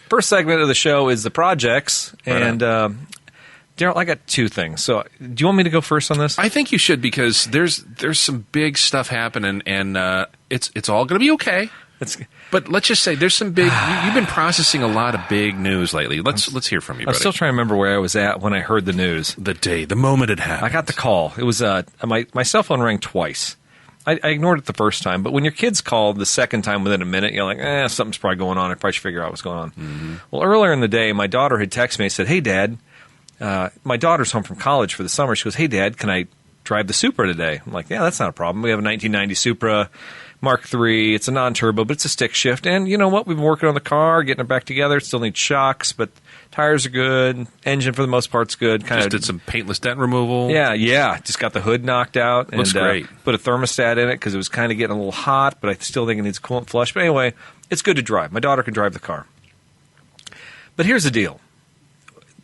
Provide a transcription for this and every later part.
First segment of the show is the projects, Right and Daryl, I got two things. So, do you want me to go first on this? I think you should, because there's some big stuff happening, and it's all going to be okay. But let's just say there's some big. You've been processing a lot of big news lately. Let's hear from you, buddy. I'm still trying to remember where I was at when I heard the news. The moment it happened. I got the call. It was my cell phone rang twice. I ignored it the first time, but when your kids call the second time within a minute, you're like, something's probably going on. I probably should figure out what's going on. Mm-hmm. Well, earlier in the day, my daughter had texted me and said, "Hey, Dad, my daughter's home from college for the summer." She goes, "Hey, Dad, can I drive the Supra today?" I'm like, "Yeah, that's not a problem. We have a 1990 Supra Mark III. It's a non-turbo, but it's a stick shift. And you know what? We've been working on the car, getting it back together. It still needs shocks, but tires are good. Engine, for the most part, is good. Just did some paintless dent removal. Yeah. Just got the hood knocked out. Looks great. Put a thermostat in it because it was kind of getting a little hot, but I still think it needs a coolant flush. But anyway, it's good to drive. My daughter can drive the car. But here's the deal.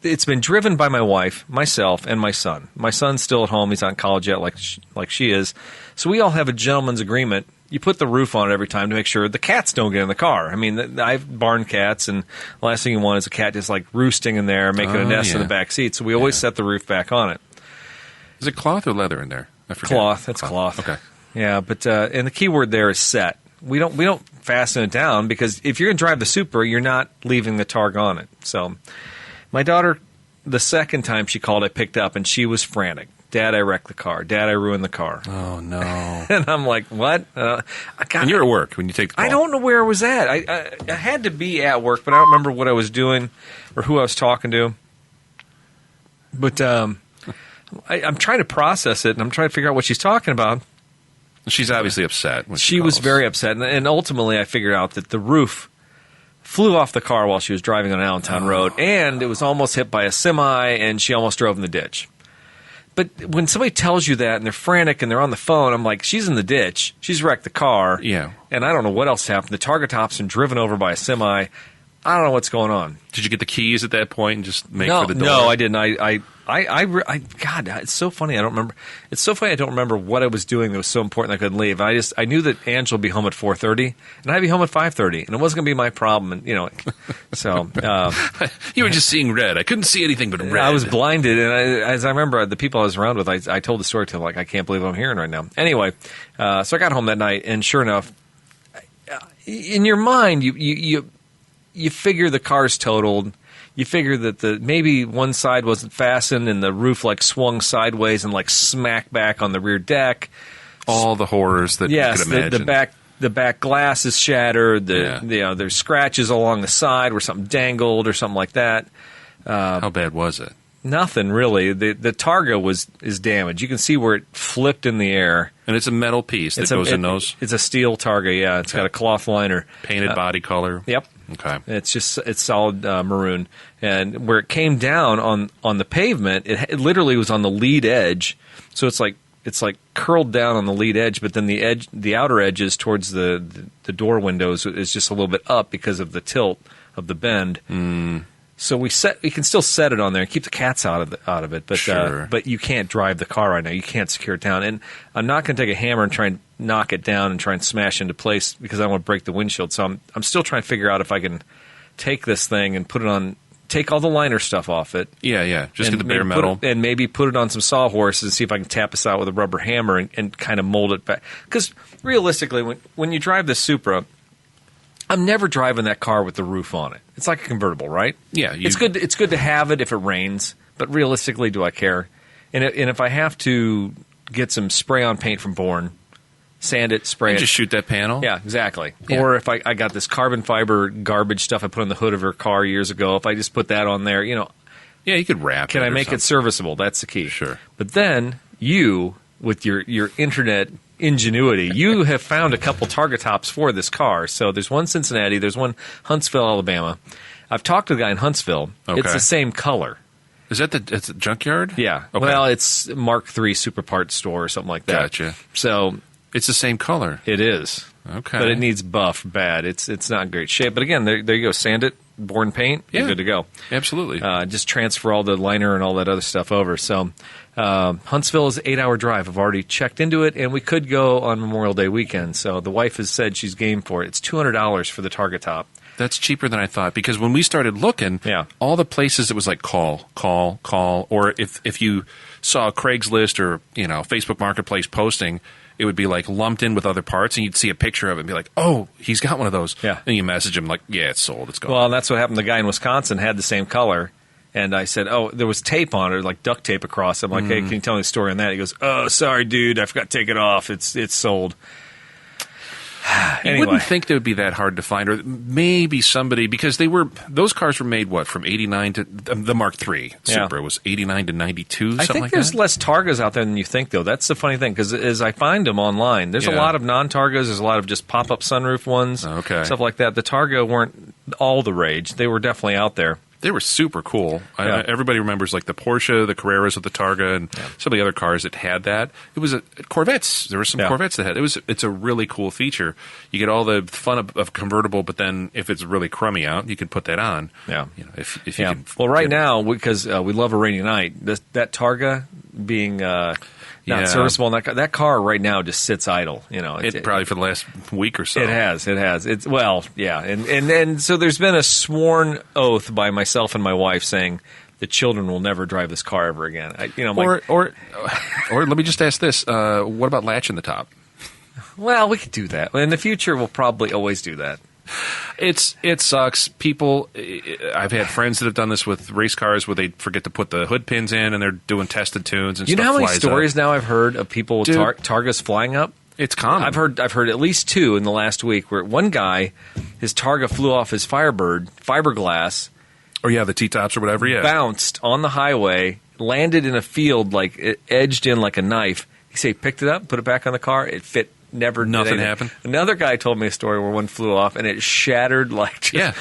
It's been driven by my wife, myself, and my son. My son's still at home. He's not in college yet like she is. So we all have a gentleman's agreement. You put the roof on it every time to make sure the cats don't get in the car. I mean, I have barn cats, and the last thing you want is a cat just like roosting in there, making a nest in the back seat. So we always set the roof back on it. Is it cloth or leather in there? I forget. Cloth. It's cloth. Okay. Yeah, but and the key word there is set. We don't fasten it down because if you're going to drive the Supra, you're not leaving the Targa on it. So my daughter, the second time she called, I picked up, and she was frantic. "Dad, I wrecked the car. Dad, I ruined the car." Oh, no. And I'm like, what? And you're at work when you take the call. I don't know where I was at. I had to be at work, but I don't remember what I was doing or who I was talking to. But I'm trying to process it, and I'm trying to figure out what she's talking about. She's obviously upset. When she was very upset, and ultimately I figured out that the roof flew off the car while she was driving on Allentown Road, and it was almost hit by a semi, and she almost drove in the ditch. But when somebody tells you that and they're frantic and they're on the phone, I'm like, she's in the ditch. She's wrecked the car. Yeah. And I don't know what else happened. The Targa top's been driven over by a semi. I don't know what's going on. Did you get the keys at that point and just make for the door? No, I didn't. God, it's so funny. I don't remember. It's so funny. I don't remember what I was doing that was so important I couldn't leave. I knew that Angela would be home at 4:30, and I'd be home at 5:30, and it wasn't going to be my problem. And so you were just seeing red. I couldn't see anything but red. I was blinded, and as I remember, the people I was around with, I told the story to them, like, I can't believe what I'm hearing right now. Anyway, so I got home that night, and sure enough, in your mind, you figure the car's totaled. You figure that maybe one side wasn't fastened and the roof like swung sideways and like smacked back on the rear deck. All the horrors that you could imagine. The back glass is shattered. There's scratches along the side where something dangled or something like that. How bad was it? Nothing really. The Targa is damaged. You can see where it flipped in the air. And it's a metal piece that goes in those? It's a steel Targa, yeah. It's got a cloth liner. Painted body color? Yep. Okay. It's solid maroon. And where it came down on the pavement, it literally was on the lead edge. So it's like curled down on the lead edge, but then the outer edges towards the door windows is just a little bit up because of the tilt of the bend. Mm. So we can still set it on there and keep the cats out of it, but sure. But you can't drive the car right now. You can't secure it down. And I'm not going to take a hammer and try and knock it down and try and smash into place because I don't want to break the windshield. So I'm still trying to figure out if I can take this thing and put it on, take all the liner stuff off it. Yeah. Just get the bare metal. And maybe put it on some sawhorses and see if I can tap this out with a rubber hammer and kind of mold it back. Because realistically, when you drive the Supra, I'm never driving that car with the roof on it. It's like a convertible, right? Yeah. It's good to have it if it rains, but realistically, do I care? And if I have to get some spray-on paint from Bourne, sand it, spray it. Just shoot that panel? Yeah, exactly. Yeah. Or if I got this carbon fiber garbage stuff I put on the hood of her car years ago, if I just put that on there, Yeah, you could wrap it. Can I make it serviceable? That's the key. Sure. But then you, with your internet ingenuity, you have found a couple Targa tops for this car. So there's one Cincinnati, there's one Huntsville, Alabama. I've talked to the guy in Huntsville. Okay. It's the same color. Is that it's a junkyard? Yeah. Okay. Well, it's Mark III Super Parts store or something like that. Gotcha. So it's the same color. it is. Okay. But it needs buff bad. It's not in great shape. But again, there you go. Sand it, Bourne paint, you're good to go. Absolutely. Just transfer all the liner and all that other stuff over. So Huntsville is an 8-hour drive. I've already checked into it, and we could go on Memorial Day weekend. So the wife has said she's game for it. It's $200 for the Targa top. That's cheaper than I thought, because when we started looking, all the places it was like call, or if you saw Craigslist or Facebook Marketplace posting, it would be like lumped in with other parts, and you'd see a picture of it and be like, oh, he's got one of those. Yeah. And you message him like, yeah, it's sold, it's gone. Well, and that's what happened. The guy in Wisconsin had the same color. And I said, oh, there was tape on it, like duct tape across it. I'm like, hey, can you tell me the story on that? He goes, oh, sorry, dude, I forgot to take it off. It's sold. You wouldn't think they would be that hard to find, or maybe somebody, because those cars were made, from 89 to, the Mark III Supra was 89 to 92, something like that? I think there's less Targas out there than you think, though. That's the funny thing, because as I find them online, there's a lot of non-Targas, there's a lot of just pop-up sunroof ones, stuff like that. The Targa weren't all the rage. They were definitely out there. They were super cool. Everybody remembers like the Porsche, the Carreras with the Targa, and some of the other cars that had that. It was Corvettes. There were some Corvettes that had it. It's a really cool feature. You get all the fun of convertible, but then if it's really crummy out, you can put that on. Yeah. If you can. Well, right now, because we love a rainy night, that Targa being not serviceable, and that car right now just sits idle. It probably for the last week or so. It has. It's and so there's been a sworn oath by myself and my wife saying the children will never drive this car ever again. Or let me just ask this: what about latching the top? Well, we could do that in the future. We'll probably always do that. It sucks. People, I've had friends that have done this with race cars where they forget to put the hood pins in, and they're doing tested tunes and stuff. You know how many stories now I've heard of people with Targas flying up? It's common. I've heard at least 2 in the last week where one guy, his Targa flew off his Firebird fiberglass. Or the T-tops or whatever. Yeah, bounced on the highway, landed in a field like it edged in like a knife. He said he picked it up, put it back on the car. It fit. Nothing happened. Another guy told me a story where one flew off and it shattered like I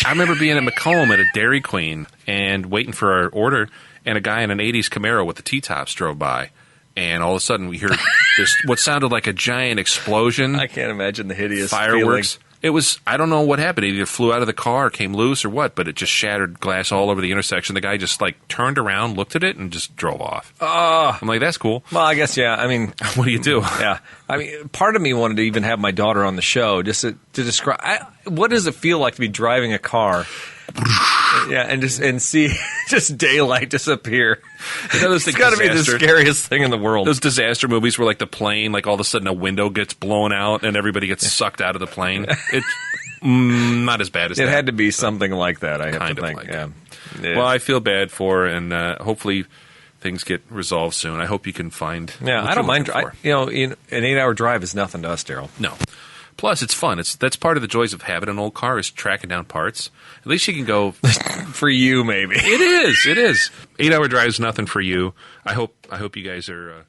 remember being at Macomb at a Dairy Queen and waiting for our order, and a guy in an 80s Camaro with the T-tops drove by, and all of a sudden we hear this what sounded like a giant explosion. I can't imagine the hideous fireworks. feeling. It was, I don't know what happened. It either flew out of the car, came loose, or what, but it just shattered glass all over the intersection. The guy just, turned around, looked at it, and just drove off. I'm like, that's cool. Well, I guess, I mean... What do you do? Yeah. I mean, part of me wanted to even have my daughter on the show just to describe... what does it feel like to be driving a car... and see just daylight disappear. It's got to be the scariest thing in the world. Those disaster movies where the plane, all of a sudden a window gets blown out and everybody gets sucked out of the plane. It's not as bad as that. It had to be something like that, I have to think. Well, I feel bad for her, and hopefully things get resolved soon. I hope you can find. Yeah, I don't mind. An 8-hour drive is nothing to us, Daryl. No. Plus, it's fun. That's part of the joys of having an old car is tracking down parts. At least you can go for you, maybe. It is. 8-hour drive is nothing for you. I hope you guys are.